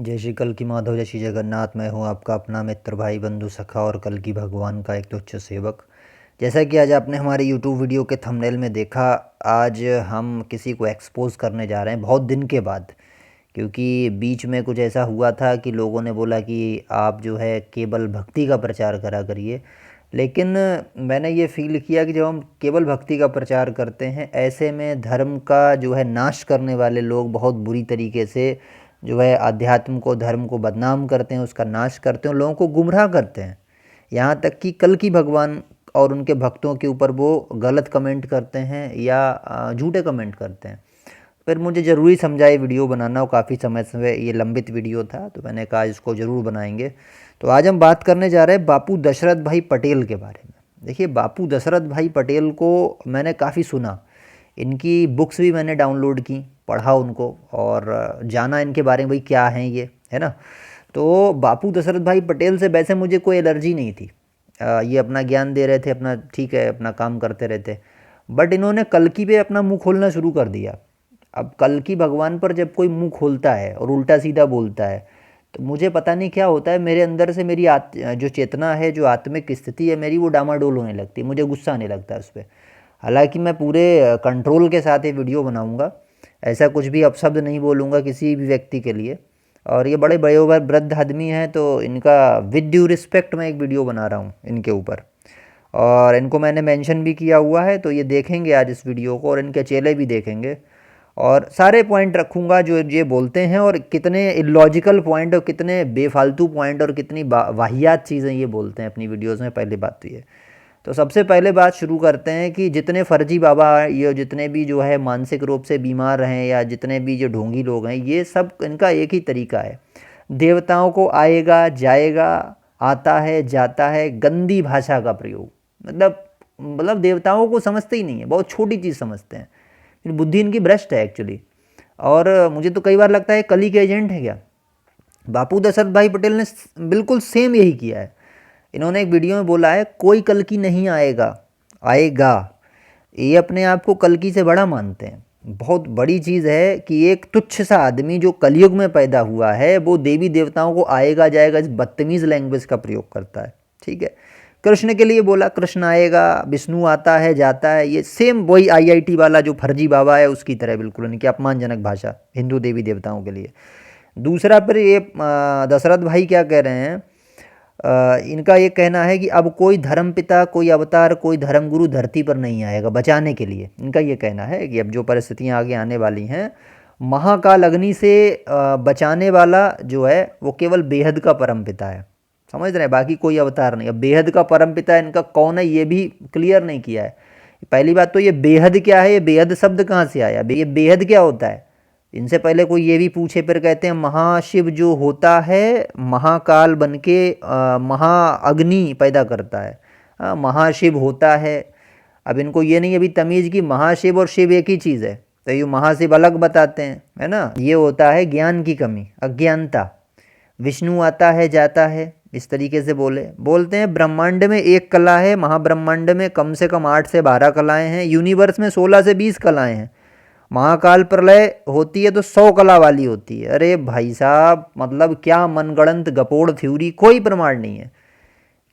जय श्री कल की माधव, जय श्री जगन्नाथ। मैं हूँ आपका अपना मित्र, भाई, बंधु, सखा और कल की भगवान का एक तुच्छ सेवक। जैसा कि आज आपने हमारे यूट्यूब वीडियो के थंबनेल में देखा, आज हम किसी को एक्सपोज करने जा रहे हैं बहुत दिन के बाद। क्योंकि बीच में कुछ ऐसा हुआ था कि लोगों ने बोला कि आप जो है केवल भक्ति का प्रचार करा करिए। लेकिन मैंने ये फ़ील किया कि जब हम केवल भक्ति का प्रचार करते हैं, ऐसे में धर्म का जो है नाश करने वाले लोग बहुत बुरी तरीके से जो है अध्यात्म को, धर्म को बदनाम करते हैं, उसका नाश करते हैं, लोगों को गुमराह करते हैं। यहाँ तक कि कल की भगवान और उनके भक्तों के ऊपर वो गलत कमेंट करते हैं या झूठे कमेंट करते हैं। फिर मुझे ज़रूरी समझा ये वीडियो बनाना, और काफ़ी समय से ये लंबित वीडियो था, तो मैंने कहा इसको ज़रूर बनाएंगे। तो आज हम बात करने जा रहे हैं बापू दशरथ भाई पटेल के बारे में। देखिए, बापू दशरथ भाई पटेल को मैंने काफ़ी सुना, इनकी बुक्स भी मैंने डाउनलोड की, पढ़ा उनको और जाना इनके बारे में, भाई क्या हैं ये, है ना। तो बापू दशरथ भाई पटेल से वैसे मुझे कोई एलर्जी नहीं थी। ये अपना ज्ञान दे रहे थे, अपना ठीक है, अपना काम करते रहते। बट इन्होंने कल्कि पे अपना मुंह खोलना शुरू कर दिया। अब कल्कि भगवान पर जब कोई मुंह खोलता है और उल्टा सीधा बोलता है, तो मुझे पता नहीं क्या होता है, मेरे अंदर से मेरी जो चेतना है, जो आत्मिक स्थिति है मेरी, वो डामाडोल होने लगती है, मुझे गुस्सा आने लगता है उस पर। हालांकि मैं पूरे कंट्रोल के साथ ये वीडियो बनाऊंगा, ऐसा कुछ भी अपशब्द नहीं बोलूँगा किसी भी व्यक्ति के लिए। और ये बड़े बड़े वृद्ध आदमी हैं, तो इनका विद ड्यू रिस्पेक्ट मैं एक वीडियो बना रहा हूँ इनके ऊपर। और इनको मैंने मेंशन भी किया हुआ है, तो ये देखेंगे आज इस वीडियो को, और इनके चेले भी देखेंगे। और सारे पॉइंट रखूँगा जो ये बोलते हैं, और कितने इलॉजिकल पॉइंट और कितने बेफालतू पॉइंट और कितनी वाहियात चीज़ें ये बोलते हैं अपनी वीडियोज़ में। पहली बात तो ये। तो सबसे पहले बात शुरू करते हैं कि जितने फर्जी बाबा, ये जितने भी जो है मानसिक रूप से बीमार हैं, या जितने भी जो ढोंगी लोग हैं, ये सब इनका एक ही तरीका है। देवताओं को आएगा जाएगा, आता है जाता है, गंदी भाषा का प्रयोग। मतलब देवताओं को समझते ही नहीं है, बहुत छोटी चीज़ समझते हैं। बुद्धि इनकी भ्रष्ट है एक्चुअली। और मुझे तो कई बार लगता है कली के एजेंट है क्या। बापू दशरथ भाई पटेल ने बिल्कुल सेम यही किया है। इन्होंने एक वीडियो में बोला है, कोई कल्कि नहीं आएगा, आएगा। ये अपने आप को कल्कि से बड़ा मानते हैं। बहुत बड़ी चीज़ है कि एक तुच्छ सा आदमी जो कलयुग में पैदा हुआ है, वो देवी देवताओं को आएगा जाएगा इस बदतमीज़ लैंग्वेज का प्रयोग करता है। ठीक है, कृष्ण के लिए बोला कृष्ण आएगा, विष्णु आता है जाता है, ये सेम वही आईआईटी वाला जो फर्जी बाबा है उसकी तरह, बिल्कुल इनकी अपमानजनक भाषा हिंदू देवी देवताओं के लिए। दूसरा पर ये दशरथ भाई क्या कह रहे हैं, इनका ये कहना है कि अब कोई धर्म पिता, कोई अवतार, कोई धर्मगुरु धरती पर नहीं आएगा बचाने के लिए। इनका ये कहना है कि अब जो परिस्थितियाँ आगे आने वाली हैं, महाकाल अग्नि से बचाने वाला जो है वो केवल बेहद का परम पिता है। समझ रहे हैं, बाकी कोई अवतार नहीं। अब बेहद का परम पिता इनका कौन है ये भी क्लियर नहीं किया है। पहली बात तो ये बेहद क्या है, ये बेहद शब्द कहाँ से आया, ये बेहद क्या होता है। इनसे पहले कोई ये भी पूछे, फिर कहते हैं महाशिव जो होता है महाकाल बन के महाअग्नि पैदा करता है, महाशिव होता है। अब इनको ये नहीं अभी तमीज़ की महाशिव और शिव एक ही चीज़ है, तो ये महाशिव अलग बताते हैं, है ना। ये होता है ज्ञान की कमी, अज्ञानता। विष्णु आता है जाता है, इस तरीके से बोलते हैं। ब्रह्मांड में एक कला है, महाब्रह्मांड में कम से कम 8 से 12 कलाएँ हैं, यूनिवर्स में 16 से 20 कलाएँ हैं। महाकाल प्रलय होती है तो 100 कला वाली होती है। अरे भाई साहब, मतलब क्या मनगढ़ंत गपोड़ थ्योरी, कोई प्रमाण नहीं है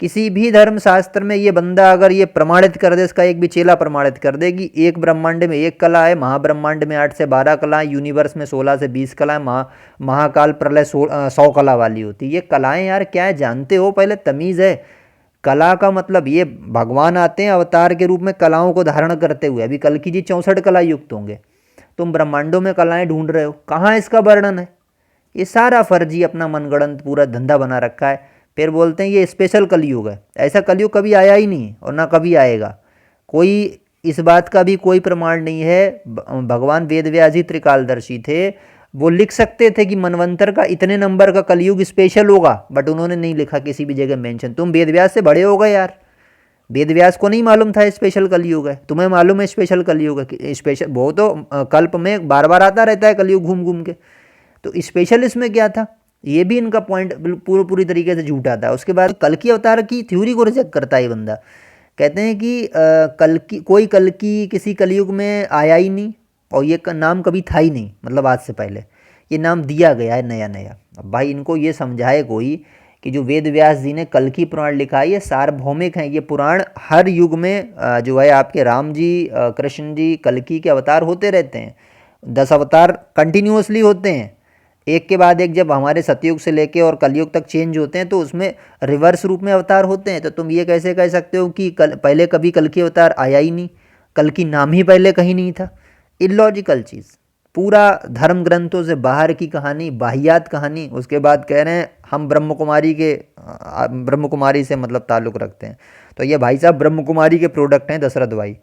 किसी भी धर्म शास्त्र में। ये बंदा अगर ये प्रमाणित कर दे, इसका एक भी चेला प्रमाणित कर दे कि एक ब्रह्मांड में एक कला है, महाब्रह्मांड में 8 से 12 कलाएं, यूनिवर्स में 16 से 20 कलाएं, महाकाल प्रलय 100 कला वाली होती है। ये कलाएं यार क्या है जानते हो, पहले तमीज़ है। कला का मतलब ये भगवान आते हैं अवतार के रूप में कलाओं को धारण करते हुए। अभी कल्कि जी 64 कला युक्त होंगे, तुम ब्रह्मांडों में कलाएं ढूंढ रहे हो, कहाँ इसका वर्णन है। ये सारा फर्जी अपना मनगढ़ंत पूरा धंधा बना रखा है। फिर बोलते हैं ये स्पेशल कलयुग है, ऐसा कलयुग कभी आया ही नहीं और ना कभी आएगा। कोई इस बात का भी कोई प्रमाण नहीं है। भगवान वेदव्यास जी त्रिकालदर्शी थे, वो लिख सकते थे कि मनवंतर का इतने नंबर का कलयुग स्पेशल होगा, बट उन्होंने नहीं लिखा किसी भी जगह मेंशन। तुम वेदव्यास से बड़े हो गए यार, वेदव्यास को नहीं मालूम था स्पेशल कलयुग है, तुम्हें मालूम है स्पेशल कलयुग है। स्पेशल वो तो कल्प में बार बार आता रहता है कलयुग घूम घूम के, तो स्पेशल इसमें क्या था। ये भी इनका पॉइंट पूरी तरीके से झूठा था। उसके बाद कल्कि अवतार की थ्योरी को रिजेक्ट करता है ये बंदा। कहते हैं कि कल्कि किसी कलयुग में आया ही नहीं, और ये नाम कभी था ही नहीं, मतलब आज से पहले ये नाम दिया गया है नया नया। अब भाई इनको ये समझाए कोई कि जो वेद व्यास जी ने कल्कि पुराण लिखा है ये सार्वभौमिक है, ये पुराण हर युग में जो है आपके राम जी, कृष्ण जी, कल्कि के अवतार होते रहते हैं, 10 अवतार कंटिन्यूअसली होते हैं, एक के बाद एक। जब हमारे सतयुग से लेके और कलयुग तक चेंज होते हैं तो उसमें रिवर्स रूप में अवतार होते हैं। तो तुम ये कैसे कह सकते हो कि पहले कभी कल्कि अवतार आया ही नहीं, कल्कि नाम ही पहले कहीं नहीं था? इलॉजिकल चीज़, पूरा धर्म ग्रंथों से बाहर की कहानी, बाहियात कहानी। उसके बाद कह रहे हैं हम ब्रह्म कुमारी के ब्रह्म कुमारी से मतलब ताल्लुक़ रखते हैं। तो ये भाई साहब ब्रह्म कुमारी के प्रोडक्ट हैं दशरथ भाई।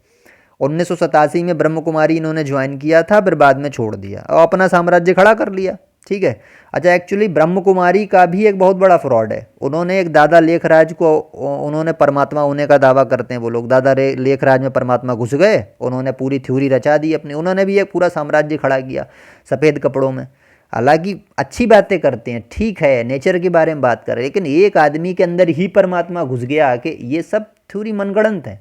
1987 में ब्रह्म कुमारी इन्होंने ज्वाइन किया था, फिर बाद में छोड़ दिया और अपना साम्राज्य खड़ा कर लिया। ठीक है। अच्छा, एक्चुअली ब्रह्म कुमारी का भी एक बहुत बड़ा फ्रॉड है। उन्होंने एक दादा लेखराज को, उन्होंने परमात्मा होने का दावा करते हैं वो लोग, दादा लेखराज में परमात्मा घुस गए, उन्होंने पूरी थ्योरी रचा दी अपनी, उन्होंने भी एक पूरा साम्राज्य खड़ा किया सफ़ेद कपड़ों में। हालांकि अच्छी बातें करते हैं, ठीक है, नेचर के बारे में बात कर रहे हैं, लेकिन एक आदमी के अंदर ही परमात्मा घुस गया आके, ये सब थ्योरी मनगढ़ंत है।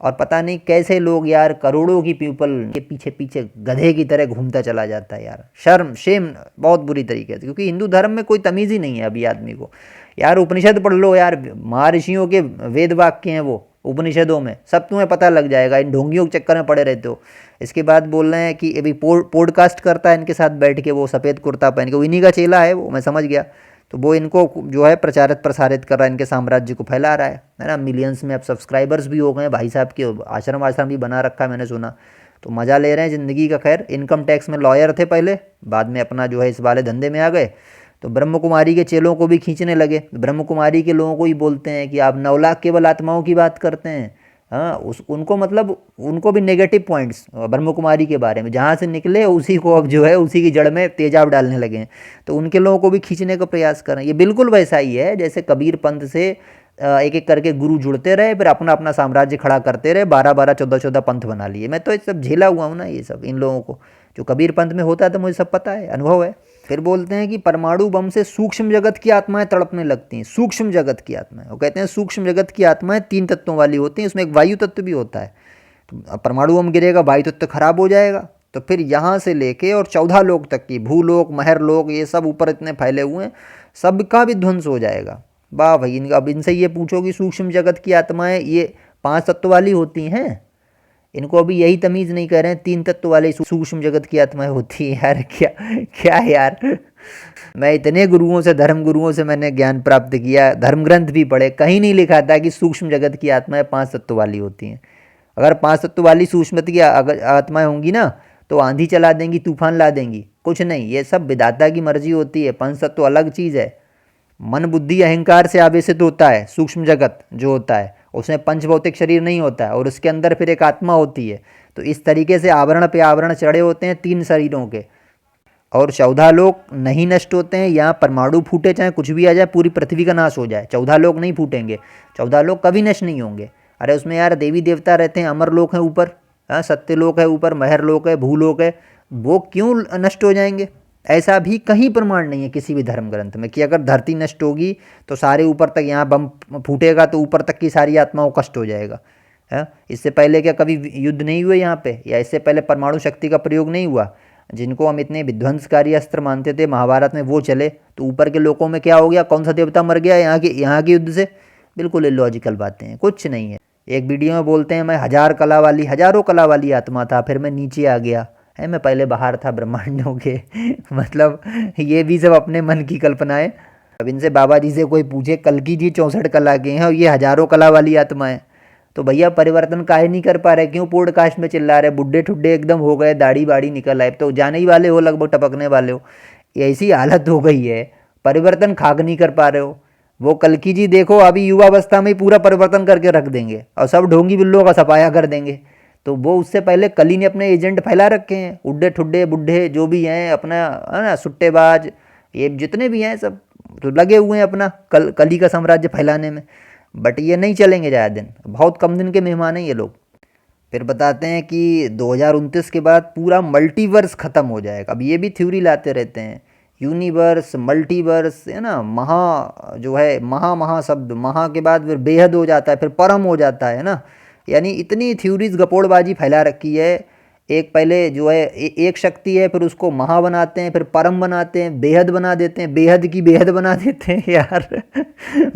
और पता नहीं कैसे लोग यार, करोड़ों की पीपल के पीछे पीछे गधे की तरह घूमता चला जाता है यार। शर्म, शेम बहुत बुरी तरीके से, क्योंकि हिंदू धर्म में कोई तमीज़ ही नहीं है अभी आदमी को। यार उपनिषद पढ़ लो यार, महर्षियों के वेद वाक्य हैं वो उपनिषदों में, सब तुम्हें पता लग जाएगा। इन ढोंगियों के चक्कर में पड़े रहते हो। इसके बाद बोल रहे हैं कि अभी पॉडकास्ट करता है इनके साथ बैठ के, वो सफ़ेद कुर्ता पहन के, वो इन्हीं का चेला है वो, मैं समझ गया। तो वो इनको जो है प्रचारित प्रसारित कर रहा है, इनके साम्राज्य को फैला रहा है ना। मिलियंस में अब सब्सक्राइबर्स भी हो गए हैं भाई साहब के, आश्रम आश्रम भी बना रखा है मैंने सुना। तो मज़ा ले रहे हैं ज़िंदगी का। खैर, इनकम टैक्स में लॉयर थे पहले, बाद में अपना जो है इस वाले धंधे में आ गए। तो ब्रह्म कुमारी के चेलों को भी खींचने लगे। ब्रह्म कुमारी के लोगों को ही बोलते हैं कि आप 9 लाख केवल आत्माओं की बात करते हैं। हाँ, उनको मतलब उनको भी नेगेटिव पॉइंट्स ब्रह्म कुमारी के बारे में, जहाँ से निकले उसी को अब जो है उसी की जड़ में तेजाब डालने लगे हैं। तो उनके लोगों को भी खींचने का प्रयास कर रहे हैं। ये बिल्कुल वैसा ही है जैसे कबीर पंथ से एक एक करके गुरु जुड़ते रहे, फिर अपना अपना साम्राज्य खड़ा करते रहे, 12-12, 14-14 पंथ बना लिए। मैं तो ये सब झेला हुआ हूँ ना, ये सब इन लोगों को जो कबीर पंथ में होता है, तो मुझे सब पता है, अनुभव है। फिर बोलते हैं कि परमाणु बम से सूक्ष्म जगत की आत्माएं तड़पने लगती हैं। सूक्ष्म जगत की आत्माएं, वो कहते हैं सूक्ष्म जगत की आत्माएं 3 तत्वों वाली होती हैं, उसमें एक वायु तत्व भी होता है। तो परमाणु बम गिरेगा, वायु तत्व खराब हो जाएगा, तो फिर यहाँ से लेके और 14 लोक तक की, भूलोक, महरलोक, ये सब ऊपर इतने फैले हुए हैं, सबका भी ध्वंस हो जाएगा। वाह भाई, अब इनसे ये पूछो कि सूक्ष्म जगत की आत्माएं ये 5 तत्व वाली होती हैं, इनको अभी यही तमीज़ नहीं कर रहे हैं 3 तत्व वाले सूक्ष्म जगत की आत्माएं होती हैं। यार क्या क्या यार। मैं इतने गुरुओं से, धर्म गुरुओं से मैंने ज्ञान प्राप्त किया, धर्म ग्रंथ भी पढ़े, कहीं नहीं लिखा था कि सूक्ष्म जगत की आत्माएं 5 तत्व वाली होती हैं। अगर 5 तत्व वाली सूक्ष्म की आत्माएं होंगी ना, तो आंधी चला देंगी, तूफान ला देंगी, कुछ नहीं। ये सब विधाता की मर्जी होती है। 5 तत्व अलग चीज़ है। मन बुद्धि अहंकार से आवेशित होता है सूक्ष्म जगत जो होता है, उसमें पंचभौतिक शरीर नहीं होता है, और उसके अंदर फिर एक आत्मा होती है। तो इस तरीके से आवरण पे आवरण चढ़े होते हैं 3 शरीरों के, और 14 लोक नहीं नष्ट होते हैं। यहाँ परमाणु फूटे, चाहे कुछ भी आ जाए, पूरी पृथ्वी का नाश हो जाए, 14 लोक नहीं फूटेंगे, 14 लोक कभी नष्ट नहीं होंगे। अरे उसमें यार देवी देवता रहते हैं, अमर लोक है ऊपर, हाँ, सत्य लोक है ऊपर, महर लोक है, भूलोक है, वो क्यों नष्ट हो जाएंगे? ऐसा भी कहीं प्रमाण नहीं है किसी भी धर्म ग्रंथ में कि अगर धरती नष्ट होगी तो सारे ऊपर तक, यहाँ बम फूटेगा तो ऊपर तक की सारी आत्माओं को कष्ट हो जाएगा। है, इससे पहले क्या कभी युद्ध नहीं हुए यहाँ पे, या इससे पहले परमाणु शक्ति का प्रयोग नहीं हुआ? जिनको हम इतने विध्वंसकारी अस्त्र मानते थे महाभारत में, वो चले, तो ऊपर के लोगों में क्या हो गया? कौन सा देवता मर गया यहाँ के युद्ध से? बिल्कुल इलॉजिकल बातें हैं, कुछ नहीं है। एक वीडियो में बोलते हैं मैं हजारों कला वाली आत्मा था, फिर मैं नीचे आ गया है, मैं पहले बाहर था ब्रह्मांडों के। मतलब ये भी सब अपने मन की कल्पनाएं। अब इनसे बाबा जी से कोई पूछे, कल्कि जी 64 कला के हैं और ये हजारों कला वाली आत्माएं, तो भैया परिवर्तन काहे नहीं कर पा रहे? क्यों पॉडकास्ट में चिल्ला रहे? बुड्ढे ठुड्ढे एकदम हो गए, दाढ़ी बाड़ी निकल आए, तो जाने ही वाले हो, लगभग टपकने वाले हो, ऐसी हालत हो गई है, परिवर्तन खाक नहीं कर पा रहे हो। वो कल्कि जी देखो अभी युवावस्था में ही पूरा परिवर्तन करके रख देंगे और सब ढोंगी बिल्लों का सफाया कर देंगे। तो वो उससे पहले कली ने अपने एजेंट फैला रखे हैं, उड्डे ठुड्डे बुड्ढे जो भी हैं, अपना है ना, सुट्टेबाज, ये जितने भी हैं सब तो लगे हुए हैं अपना कली का साम्राज्य फैलाने में। बट ये नहीं चलेंगे ज़्यादा दिन, बहुत कम दिन के मेहमान हैं ये लोग। फिर बताते हैं कि 2029 के बाद पूरा मल्टीवर्स ख़त्म हो जाएगा। अब ये भी थ्योरी लाते रहते हैं, यूनिवर्स, मल्टीवर्स, है ना, महा जो है, महा शब्द, महा के बाद फिर बेहद हो जाता है, फिर परम हो जाता है ना। यानी इतनी थ्योरीज गपोड़बाजी फैला रखी है। एक पहले जो है एक शक्ति है, फिर उसको महा बनाते हैं, फिर परम बनाते हैं, बेहद बना देते हैं, बेहद की बेहद बना देते हैं यार।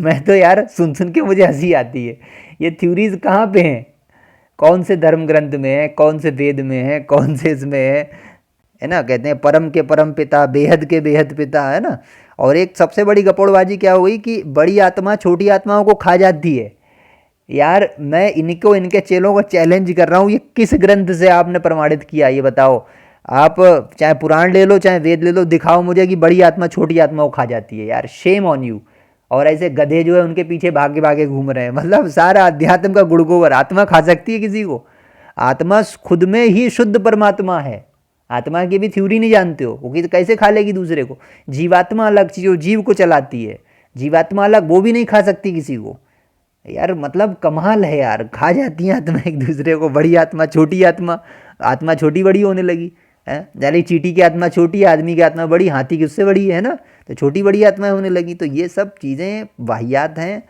मैं तो यार सुन सुन के मुझे हंसी आती है। ये थ्योरीज कहाँ पे हैं? कौन से धर्म ग्रंथ में है, कौन से वेद में है, कौन से इसमें है ना? कहते हैं परम के परम पिता, बेहद के बेहद पिता, है ना? और एक सबसे बड़ी गपोड़बाजी क्या हुई कि बड़ी आत्मा छोटी आत्माओं को खा जाती है। यार मैं इनको, इनके चेलों को चैलेंज कर रहा हूँ, ये किस ग्रंथ से आपने प्रमाणित किया ये बताओ। आप चाहे पुराण ले लो चाहे वेद ले लो, दिखाओ मुझे कि बड़ी आत्मा छोटी आत्मा को खा जाती है। यार शेम ऑन यू। और ऐसे गधे जो है उनके पीछे भागे भागे घूम रहे हैं। मतलब सारा अध्यात्म का गुड़गोबर। आत्मा खा सकती है किसी को? आत्मा खुद में ही शुद्ध परमात्मा है। आत्मा की भी थ्योरी नहीं जानते हो, वो कि कैसे खा लेगी दूसरे को? जीवात्मा अलग चीज, जो जीव को चलाती है। जीवात्मा अलग, वो भी नहीं खा सकती किसी को। यार मतलब कमाल है यार, खा जाती है आत्मा एक दूसरे को। बड़ी आत्मा छोटी आत्मा, आत्मा छोटी बड़ी होने लगी है। जाली चींटी की आत्मा छोटी है, आदमी की आत्मा बड़ी, हाथी की उससे बड़ी है ना, तो छोटी बड़ी आत्माएं होने लगी। तो ये सब चीज़ें वाहियात हैं।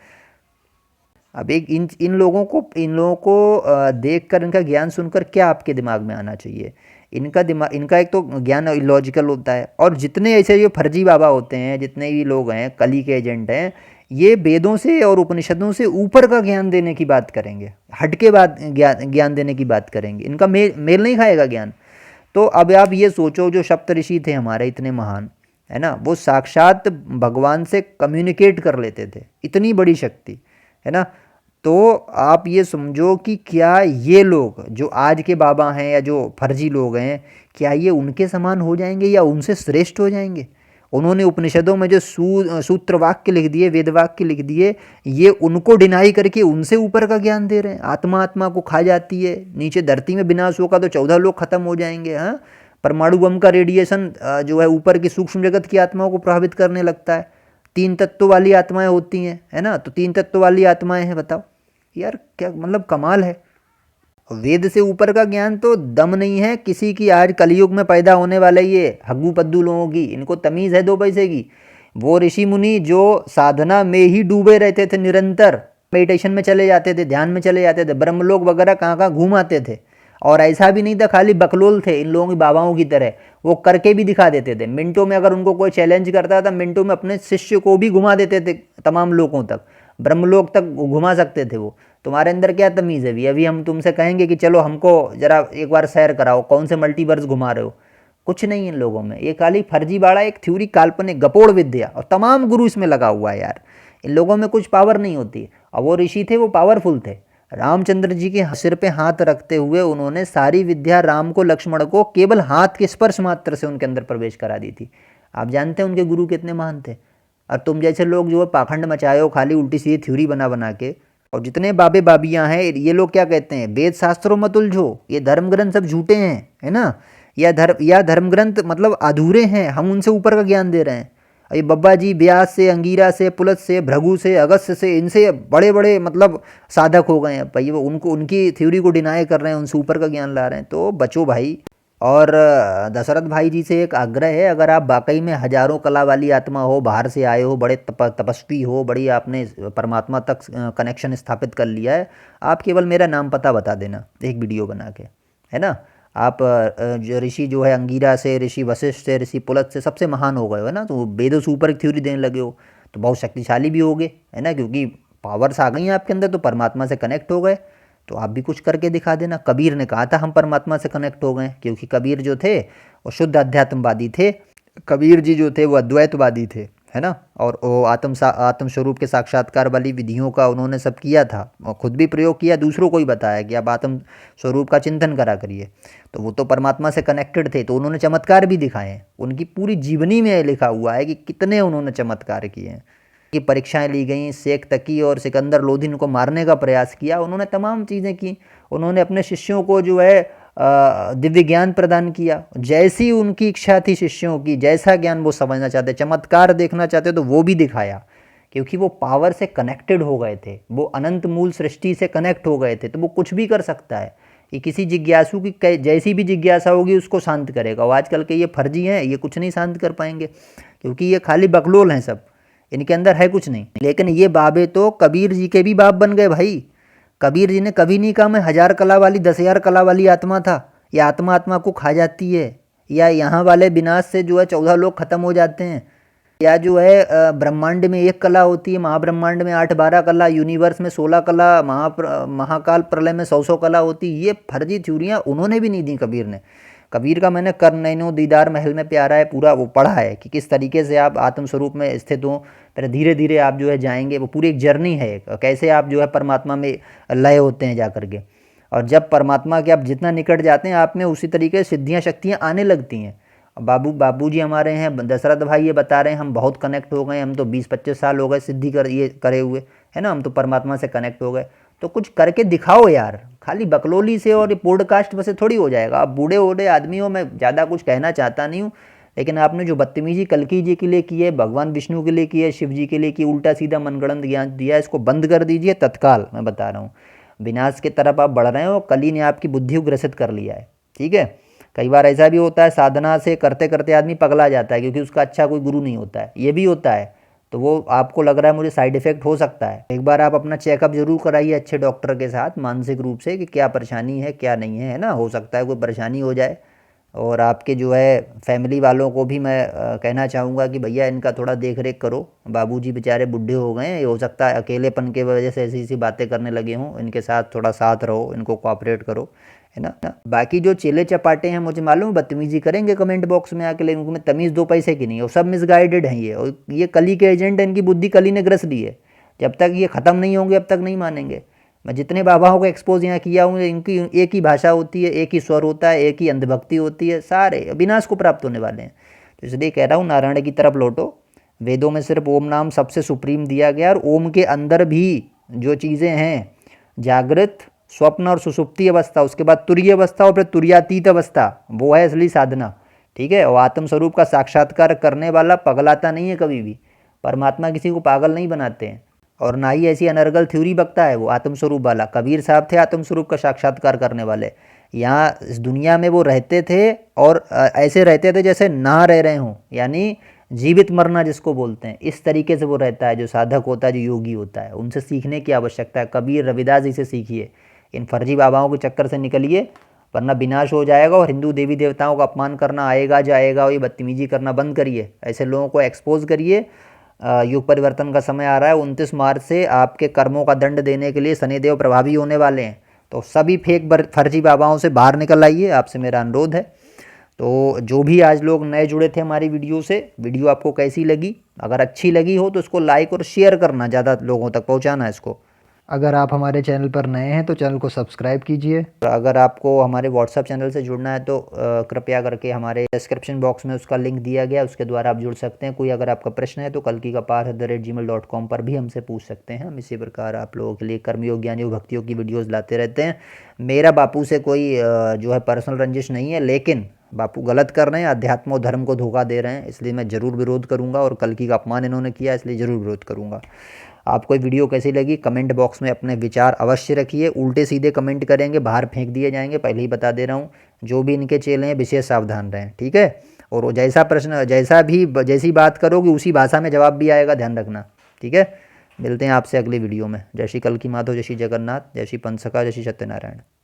अब एक इन लोगों को देख कर, इनका ज्ञान सुनकर क्या आपके दिमाग में आना चाहिए? इनका एक तो ज्ञान इलॉजिकल होता है। और जितने ऐसे जो फर्जी बाबा होते हैं, जितने भी लोग हैं कली के एजेंट हैं, ये वेदों से और उपनिषदों से ऊपर का ज्ञान देने की बात करेंगे, हट के बात ज्ञान देने की बात करेंगे। इनका मेल नहीं खाएगा ज्ञान। तो अब आप ये सोचो, जो सप्त ऋषि थे हमारे इतने महान, है ना, वो साक्षात भगवान से कम्युनिकेट कर लेते थे, इतनी बड़ी शक्ति, है ना। तो आप ये समझो कि क्या ये लोग जो आज के बाबा हैं या जो फर्जी लोग हैं, क्या ये उनके समान हो जाएंगे या उनसे श्रेष्ठ हो जाएंगे? उन्होंने उपनिषदों में जो सूत्र वाक्य लिख दिए, वेद वाक्य लिख दिए, ये उनको डिनाई करके उनसे ऊपर का ज्ञान दे रहे हैं। आत्मा आत्मा को खा जाती है, नीचे धरती में विनाश होगा तो 14 लोग खत्म हो जाएंगे। हाँ, परमाणु बम का रेडिएशन जो है ऊपर की सूक्ष्म जगत की आत्माओं को प्रभावित करने लगता है। 3 तत्व वाली आत्माएं होती हैं, है ना, तो 3 तत्व वाली आत्माएं हैं। बताओ यार, क्या मतलब कमाल है। वेद से ऊपर का ज्ञान तो दम नहीं है किसी की। आज कलयुग में पैदा होने वाले ये हग्गू पद्दू लोगों की, इनको तमीज़ है 2 पैसे की। वो ऋषि मुनि जो साधना में ही डूबे रहते थे, निरंतर मेडिटेशन में चले जाते थे, ध्यान में चले जाते थे, ब्रह्मलोक वगैरह कहाँ कहाँ घूम आते थे। और ऐसा भी नहीं था खाली बकलोल थे इन लोगों की बाबाओं की तरह, वो करके भी दिखा देते थे। मिनटों में अगर उनको कोई चैलेंज करता था, मिनटों में अपने शिष्य को भी घुमा देते थे, तमाम लोगों तक, ब्रह्मलोक तक घुमा सकते थे वो। तुम्हारे अंदर क्या तमीज़ है भी? अभी हम तुमसे कहेंगे कि चलो हमको जरा एक बार सैर कराओ, कौन से मल्टीवर्स घुमा रहे हो? कुछ नहीं इन लोगों में। ये खाली फर्जीवाड़ा, एक थ्योरी, काल्पनिक गपोड़ विद्या, और तमाम गुरु इसमें लगा हुआ है यार। इन लोगों में कुछ पावर नहीं होती। और वो ऋषि थे, वो पावरफुल थे। रामचंद्र जी के सिर पे हाथ रखते हुए उन्होंने सारी विद्या राम को, लक्ष्मण को केवल हाथ के स्पर्श मात्र से उनके अंदर प्रवेश करा दी थी। आप जानते हैं उनके गुरु कितने महान थे। और तुम जैसे लोग जो है पाखंड मचाए हो खाली उल्टी सीधी थ्योरी बना बना के। और जितने बाबे बाबियाँ हैं, ये लोग क्या कहते हैं, वेद शास्त्रों मत उलझो, ये धर्म ग्रंथ सब झूठे हैं, है ना, या धर्म ग्रंथ मतलब अधूरे हैं, हम उनसे ऊपर का ज्ञान दे रहे हैं। ये बब्बा जी व्यास से, अंगीरा से, पुलत से, भृगु से, अगस्त्य से, इनसे बड़े बड़े मतलब साधक हो गए हैं भाई। वो उनको, उनकी थ्योरी को डिनाई कर रहे हैं, उनसे ऊपर का ज्ञान ला रहे हैं। तो बचो भाई। और दशरथ भाई जी से एक आग्रह है, अगर आप वाकई में हजारों कला वाली आत्मा हो, बाहर से आए हो, बड़े तपस्वी हो, बड़ी आपने परमात्मा तक कनेक्शन स्थापित कर लिया है, आप केवल मेरा नाम पता बता देना एक वीडियो बना के, है ना। आप जो ऋषि जो है अंगीरा से, ऋषि वशिष्ठ से, ऋषि पुलत से सबसे महान हो गए हो, है ना, तो वेदों से ऊपर एक थ्योरी देने लगे हो, तो बहुत शक्तिशाली भी हो गए, है ना, क्योंकि पावर्स आ गई हैं आपके अंदर, तो परमात्मा से कनेक्ट हो गए। तो आप भी कुछ करके दिखा देना। कबीर ने कहा था हम परमात्मा से कनेक्ट हो गए, क्योंकि कबीर जो थे वो शुद्ध अध्यात्मवादी थे। कबीर जी जो थे वो अद्वैतवादी थे, है ना। और वो आत्म स्वरूप के साक्षात्कार वाली विधियों का उन्होंने सब किया था, और खुद भी प्रयोग किया, दूसरों को ही बताया कि आप आत्म स्वरूप का चिंतन करा करिए। तो वो तो परमात्मा से कनेक्टेड थे, तो उन्होंने चमत्कार भी दिखाए हैं। उनकी पूरी जीवनी में लिखा हुआ है कि कितने उन्होंने चमत्कार किए हैं। की परीक्षाएं ली गई, शेख तकी और सिकंदर लोधी को मारने का प्रयास किया, उन्होंने तमाम चीज़ें की। उन्होंने अपने शिष्यों को जो है दिव्य ज्ञान प्रदान किया, जैसी उनकी इच्छा थी शिष्यों की, जैसा ज्ञान वो समझना चाहते, चमत्कार देखना चाहते, तो वो भी दिखाया, क्योंकि वो पावर से कनेक्टेड हो गए थे, वो अनंत मूल सृष्टि से कनेक्ट हो गए थे, तो वो कुछ भी कर सकता है। ये किसी जिज्ञासु की जैसी भी जिज्ञासा होगी उसको शांत करेगा। और आजकल के ये फर्जी हैं, ये कुछ नहीं शांत कर पाएंगे, क्योंकि ये खाली बकलोल हैं सब, इनके अंदर है कुछ नहीं। लेकिन ये बाबे तो कबीर जी के भी बाप बन गए भाई। कबीर जी ने कभी नहीं कहा मैं 1000 कला वाली 10,000 कला वाली आत्मा था, ये आत्मा आत्मा को खा जाती है, या यहाँ वाले विनाश से जो है 14 लोग खत्म हो जाते हैं, या जो है ब्रह्मांड में एक कला होती है, महाब्रह्मांड में 8-12 कला, यूनिवर्स में 16 कला, महाकाल प्रलय में 100 कला होती। ये फर्जी थ्योरियाँ उन्होंने भी नहीं दी कबीर ने। कबीर का मैंने कर नैनो दीदार महल में प्यारा है पूरा वो पढ़ा है कि किस तरीके से आप आत्म स्वरूप में स्थित हो, फिर धीरे धीरे आप जो है जाएंगे। वो पूरी एक जर्नी है, कैसे आप जो है परमात्मा में लय होते हैं जा करके। और जब परमात्मा के आप जितना निकट जाते हैं, आप में उसी तरीके से सिद्धियाँ शक्तियाँ आने लगती हैं। बाबूजी हमारे हैं दशरथ भाई, ये बता रहे हैं हम बहुत कनेक्ट हो गए, हम तो 20-25 साल हो गए सिद्धि ये करे हुए, है ना, हम तो परमात्मा से कनेक्ट हो गए। तो कुछ करके दिखाओ यार, खाली बकलोली से और पॉडकास्ट से थोड़ी हो जाएगा। आप बूढ़े बूढ़े आदमी हो, मैं ज़्यादा कुछ कहना चाहता नहीं हूँ, लेकिन आपने जो बदतमीजी कल्की जी के लिए की है, भगवान विष्णु के लिए की है, शिव जी के लिए की, उल्टा सीधा मनगढ़ंत ज्ञान दिया है, इसको बंद कर दीजिए तत्काल। मैं बता रहा हूँ विनाश की तरफ आप बढ़ रहे हो, कली ने आपकी बुद्धि को ग्रसित कर लिया है। ठीक है, कई बार ऐसा भी होता है साधना से करते करते आदमी पगला जाता है क्योंकि उसका अच्छा कोई गुरु नहीं होता है, ये भी होता है। तो वो आपको लग रहा है मुझे साइड इफ़ेक्ट हो सकता है, एक बार आप अपना चेकअप जरूर कराइए अच्छे डॉक्टर के साथ मानसिक रूप से कि क्या परेशानी है क्या नहीं है ना, हो सकता है कोई परेशानी हो जाए। और आपके जो है फैमिली वालों को भी मैं कहना चाहूँगा कि भैया इनका थोड़ा देख रेख करो, बाबूजी बेचारे बूढ़े हो गए हैं, ये हो सकता है अकेलेपन के वजह से ऐसी ऐसी बातें करने लगे हों, इनके साथ थोड़ा साथ रहो, इनको कोऑपरेट करो, है ना। बाकी जो चेले चपाटे हैं मुझे मालूम बदतमीजी करेंगे कमेंट बॉक्स में आके, लेकिन उनमें तमीज़ 2 पैसे की नहीं है, और सब मिसगाइडेड हैं ये, और ये कली के एजेंट हैं, इनकी बुद्धि कली ने ग्रस ली है। जब तक ये ख़त्म नहीं होंगे अब तक नहीं मानेंगे। मैं जितने बाबाओं को एक्सपोज यहाँ किया हूँ, इनकी एक ही भाषा होती है, एक ही स्वर होता है, एक ही अंधभक्ति होती है, सारे विनाश को प्राप्त होने वाले हैं। तो इसलिए कह रहा हूँ नारायण की तरफ लौटो। वेदों में सिर्फ ओम नाम सबसे सुप्रीम दिया गया, और ओम के अंदर भी जो चीज़ें हैं जागृत, स्वप्न और सुषुप्ति अवस्था, उसके बाद तुरीय अवस्था और फिर तुरीयातीत अवस्था, वो है असली साधना। ठीक है, और आत्म स्वरूप का साक्षात्कार करने वाला पगलाता नहीं है कभी भी। परमात्मा किसी को पागल नहीं बनाते हैं, और ना ही ऐसी अनर्गल थ्योरी बकता है वो आत्मस्वरूप वाला। कबीर साहब थे आत्मस्वरूप का साक्षात्कार करने वाले, यहाँ इस दुनिया में वो रहते थे, और ऐसे रहते थे जैसे ना रह रहे हों, यानी जीवित मरना जिसको बोलते हैं, इस तरीके से वो रहता है जो साधक होता है, जो योगी होता है। उनसे सीखने की आवश्यकता है, कबीर रविदास जी से सीखिए, इन फर्जी बाबाओं के चक्कर से निकलिए, वरना विनाश हो जाएगा। और हिंदू देवी देवताओं का अपमान करना आएगा जाएगा, और ये बदतमीजी करना बंद करिए, ऐसे लोगों को एक्सपोज करिए। युग परिवर्तन का समय आ रहा है, 29 मार्च से आपके कर्मों का दंड देने के लिए शनिदेव प्रभावी होने वाले हैं। तो सभी फेक फर्जी बाबाओं से बाहर निकल आइए, आपसे मेरा अनुरोध है। तो जो भी आज लोग नए जुड़े थे हमारी वीडियो से, वीडियो आपको कैसी लगी? अगर अच्छी लगी हो तो इसको लाइक और शेयर करना, ज़्यादा लोगों तक पहुँचाना इसको। अगर आप हमारे चैनल पर नए हैं तो चैनल को सब्सक्राइब कीजिए। अगर आपको हमारे व्हाट्सएप चैनल से जुड़ना है तो कृपया करके हमारे डिस्क्रिप्शन बॉक्स में उसका लिंक दिया गया, उसके द्वारा आप जुड़ सकते हैं। कोई अगर आपका प्रश्न है तो kalkikapath@gmail.com पर भी हमसे पूछ सकते हैं। हम इसी प्रकार आप लोगों के लिए कर्मयोग ज्ञानियों भक्तियों की वीडियोज़ लाते रहते हैं। मेरा बापू से कोई जो है पर्सनल रंजिश नहीं है, लेकिन बापू गलत कर रहे हैं, अध्यात्म और धर्म को धोखा दे रहे हैं, इसलिए मैं ज़रूर विरोध करूँगा। और कल्कि का अपमान इन्होंने किया, इसलिए ज़रूर विरोध करूँगा। आपको वीडियो कैसी लगी कमेंट बॉक्स में अपने विचार अवश्य रखिए। उल्टे सीधे कमेंट करेंगे बाहर फेंक दिए जाएंगे, पहले ही बता दे रहा हूँ। जो भी इनके चेले हैं विशेष सावधान रहें, ठीक है। और जैसा प्रश्न जैसी बात करोगे उसी भाषा में जवाब भी आएगा, ध्यान रखना, ठीक है। मिलते हैं आपसे अगली वीडियो में। जय श्री कल्कि माधव, जय श्री जगन्नाथ, जय श्री पंचसखा, जय श्री सत्यनारायण।